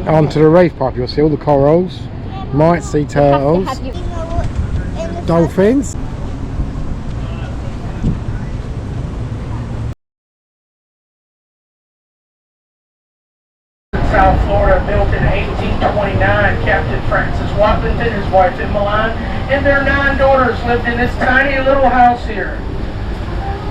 onto the reef pipe, you'll see all the corals. Might see turtles, dolphins. South Florida, built in 1829. Captain Francis Watlington, his wife Emmeline, and their 9 daughters lived in this tiny little house here,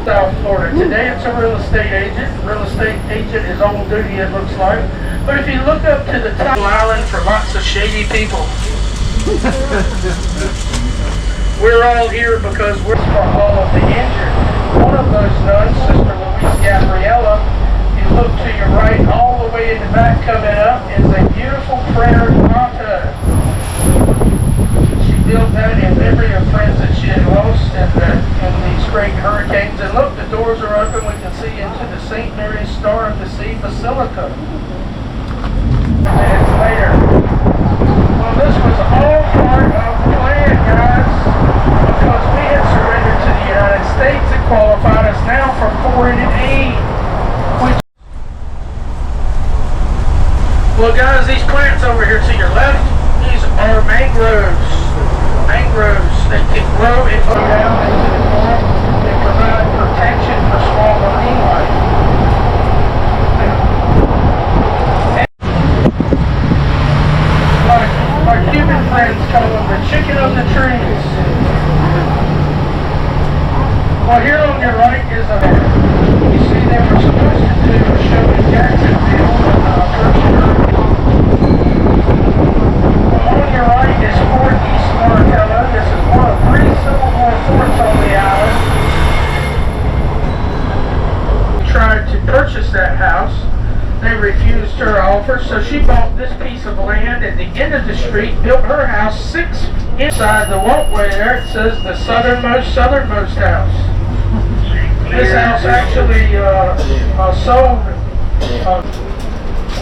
South Florida. Today it's a real estate agent. Real estate agent is on duty, it looks like. But if you look up to the top of the island for lots of shady people, we're all here because we're for all of the injured. One of those nuns, Sister Louise Gabriella, you look to your right, all the way in the back coming up, is a beautiful prayer grotto. She built that in memory of friends that she had lost in these great hurricanes. And look, the doors are open. We can see into the St. Mary's Star of the Sea Basilica. Minutes later. Well, this was all part of the plan, guys, because we had surrendered to the United States. It qualified us now for foreign aid. Well, guys, these plants over here to your left, these are mangroves. Mangroves that can grow and go down into the forest. They provide protection for small marine life. Our Cuban friends call them the chicken of the trees. Well, here on your right is a, you see they were supposed to do a show in Jacksonville first. On your right is Fort East Martello. This is one of 3 Civil War forts on the island. We tried to purchase that house. They refused her offer, so she bought this piece of land at the end of the street, built her house 6 inside the walkway there. It says the southernmost house. This house actually sold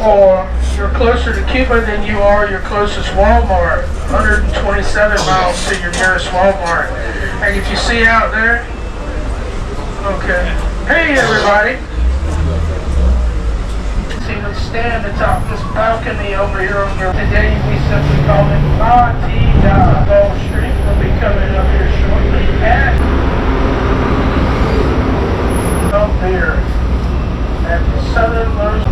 or you're closer to Cuba than you are your closest Walmart. 127 miles to your nearest Walmart. And if you see out there, okay. Hey everybody! See them stand atop this balcony over here on your. Today we simply call it Matida. Wall Street will be coming up here shortly at up there at the southernmost.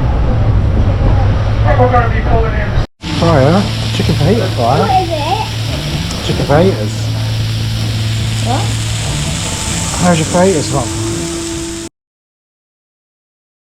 We're going to be pulling in. Fire, chicken fajita fire. What is it? Chicken fajitas. What? How's your fajitas from?